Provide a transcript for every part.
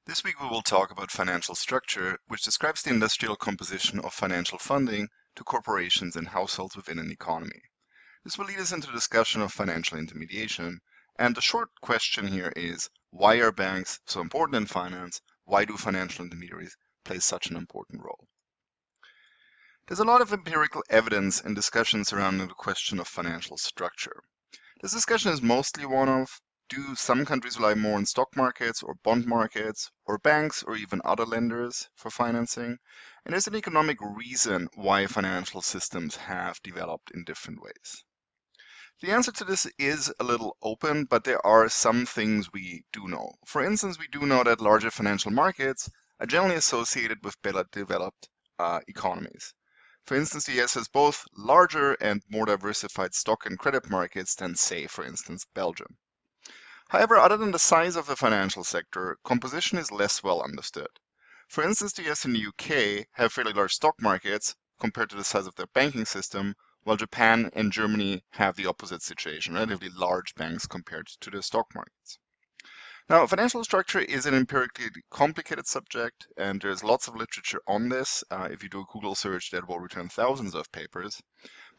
This week we will talk about financial structure, which describes the industrial composition of financial funding to corporations and households within an economy. This will lead us into discussion of financial intermediation, and the short question here is, why are banks so important in finance? Why do financial intermediaries play such an important role? There's a lot of empirical evidence and discussion surrounding the question of financial structure. This discussion is mostly one of, do some countries rely more on stock markets or bond markets or banks or even other lenders for financing? And is an economic reason why financial systems have developed in different ways? The answer to this is a little open, but there are some things we do know. For instance, we do know that larger financial markets are generally associated with better developed economies. For instance, the US has both larger and more diversified stock and credit markets than, say, for instance, Belgium. However, other than the size of the financial sector, composition is less well understood. For instance, the US and the UK have fairly large stock markets compared to the size of their banking system, while Japan and Germany have the opposite situation, relatively large banks compared to their stock markets. Now, financial structure is an empirically complicated subject, and there's lots of literature on this. If you do a Google search, that will return thousands of papers.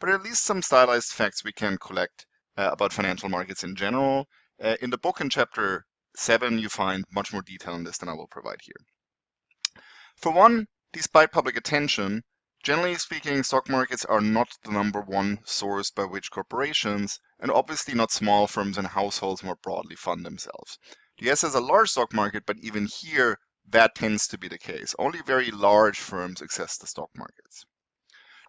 But at least some stylized facts we can collect about financial markets in general. In the book in chapter 7, you find much more detail on this than I will provide here. For one, despite public attention, generally speaking, stock markets are not the #1 source by which corporations, and obviously not small firms and households more broadly, fund themselves. The US has a large stock market, but even here, that tends to be the case. Only very large firms access the stock markets.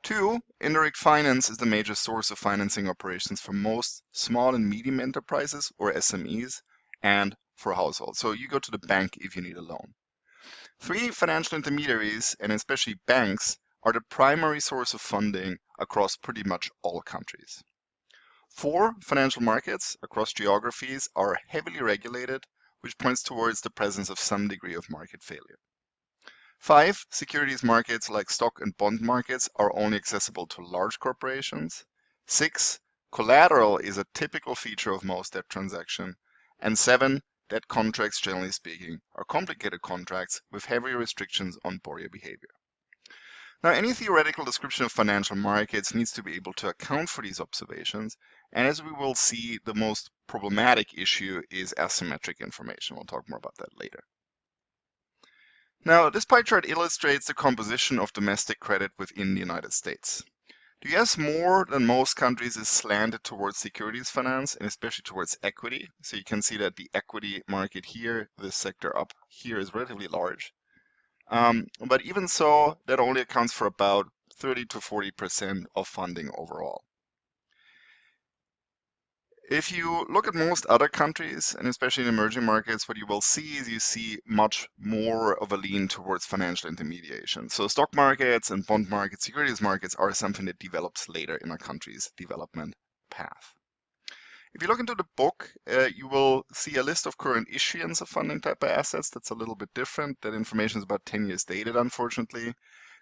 2, indirect finance is the major source of financing operations for most small and medium enterprises, or SMEs, and for households. So you go to the bank if you need a loan. 3, financial intermediaries, and especially banks, are the primary source of funding across pretty much all countries. 4, financial markets across geographies are heavily regulated, which points towards the presence of some degree of market failure. 5, securities markets like stock and bond markets are only accessible to large corporations. 6, collateral is a typical feature of most debt transactions. And 7, debt contracts, generally speaking, are complicated contracts with heavy restrictions on borrower behavior. Now, any theoretical description of financial markets needs to be able to account for these observations, and as we will see, the most problematic issue is asymmetric information. We'll talk more about that later. Now, this pie chart illustrates the composition of domestic credit within the United States. The US, more than most countries, is slanted towards securities finance and especially towards equity. So you can see that the equity market here, this sector up here, is relatively large. But even so, that only accounts for about 30 to 40% of funding overall. If you look at most other countries, and especially in emerging markets, what you will see is you see much more of a lean towards financial intermediation. So stock markets and bond markets, securities markets are something that develops later in a country's development path. If you look into the book, you will see a list of current issuance of funding type of assets. That's a little bit different. That information is about 10 years dated, unfortunately.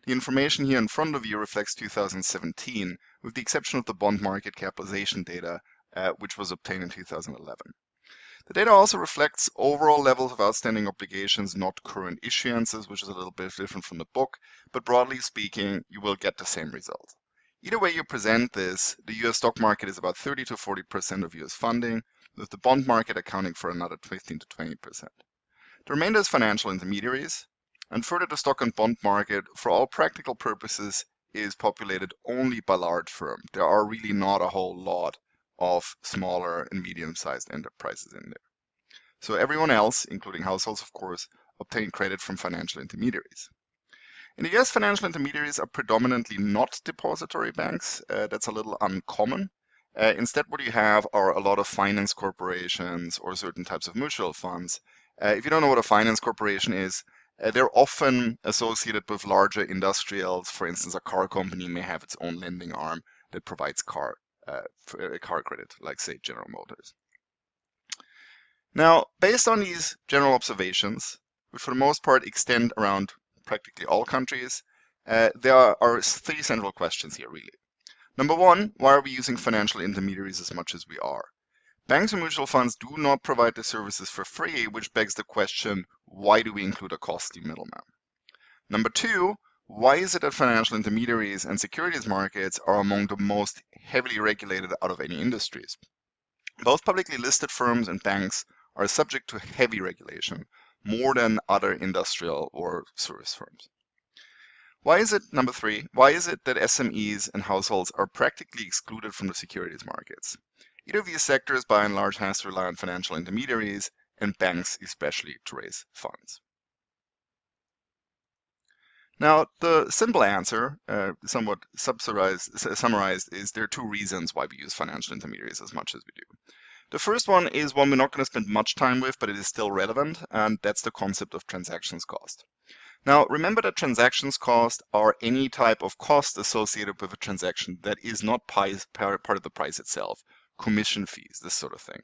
The information here in front of you reflects 2017, with the exception of the bond market capitalization data, which was obtained in 2011. The data also reflects overall levels of outstanding obligations, not current issuances, which is a little bit different from the book, but broadly speaking, you will get the same result. Either way you present this, the US stock market is about 30 to 40% of US funding, with the bond market accounting for another 15 to 20%. The remainder is financial intermediaries, and further the stock and bond market, for all practical purposes, is populated only by large firms. There are really not a whole lot of smaller and medium-sized enterprises in there. So everyone else, including households of course, obtain credit from financial intermediaries. In the US, financial intermediaries are predominantly not depository banks. That's a little uncommon. Instead, what you have are a lot of finance corporations or certain types of mutual funds. If you don't know what a finance corporation is, they're often associated with larger industrials. For instance, a car company may have its own lending arm that provides car credit, like say General Motors. Now, based on these general observations, which for the most part extend around practically all countries, there are 3 central questions here really. Number 1, why are we using financial intermediaries as much as we are? Banks and mutual funds do not provide the services for free, which begs the question, why do we include a costly middleman? Number two, why is it that financial intermediaries and securities markets are among the most heavily regulated out of any industries? Both publicly listed firms and banks are subject to heavy regulation, more than other industrial or service firms. Why is it, number three, why is it that SMEs and households are practically excluded from the securities markets? Each of these sectors by and large has to rely on financial intermediaries and banks especially to raise funds. Now, the simple answer, somewhat summarized, is there are two reasons why we use financial intermediaries as much as we do. The first one is one we're not going to spend much time with, but it is still relevant, and that's the concept of transactions cost. Now, remember that transactions cost are any type of cost associated with a transaction that is not part of the price itself, commission fees, this sort of thing.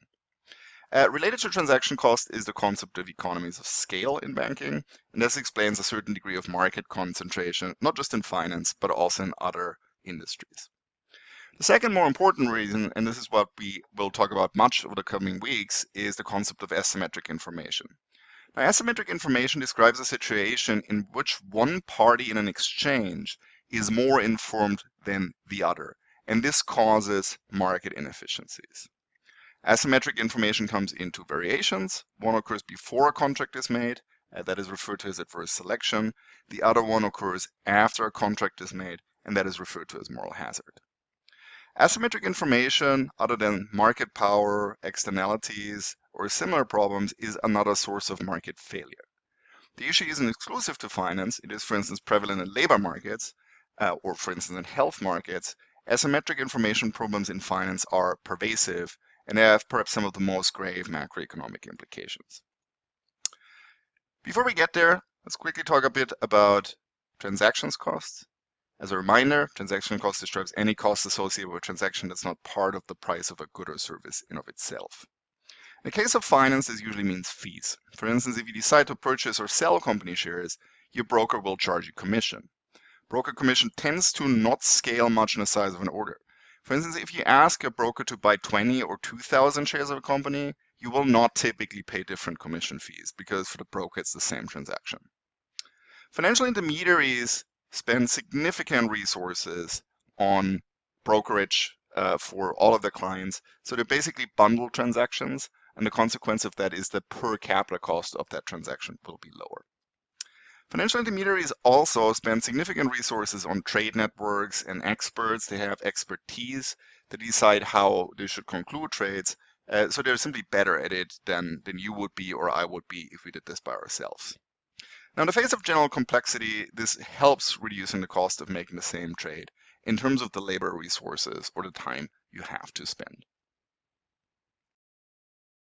Related to transaction cost is the concept of economies of scale in banking, and this explains a certain degree of market concentration, not just in finance, but also in other industries. The second more important reason, and this is what we will talk about much over the coming weeks, is the concept of asymmetric information. Now, asymmetric information describes a situation in which one party in an exchange is more informed than the other, and this causes market inefficiencies. Asymmetric information comes in two variations. One occurs before a contract is made, that is referred to as adverse selection. The other one occurs after a contract is made, and that is referred to as moral hazard. Asymmetric information, other than market power, externalities, or similar problems, is another source of market failure. The issue isn't exclusive to finance. It is, for instance, prevalent in labor markets, or for instance, in health markets. Asymmetric information problems in finance are pervasive, and they have perhaps some of the most grave macroeconomic implications. Before we get there, let's quickly talk a bit about transactions costs. As a reminder, transaction cost describes any cost associated with a transaction that's not part of the price of a good or service in of itself. In the case of finance, this usually means fees. For instance, if you decide to purchase or sell company shares, your broker will charge you commission. Broker commission tends to not scale much in the size of an order. For instance, if you ask a broker to buy 20 or 2,000 shares of a company, you will not typically pay different commission fees because for the broker it's the same transaction. Financial intermediaries spend significant resources on brokerage for all of their clients. So they basically bundle transactions, and the consequence of that is the per capita cost of that transaction will be lower. Financial intermediaries also spend significant resources on trade networks and experts. They have expertise to decide how they should conclude trades. So they're simply better at it than you would be or I would be if we did this by ourselves. Now, in the face of general complexity, this helps reducing the cost of making the same trade in terms of the labor resources or the time you have to spend.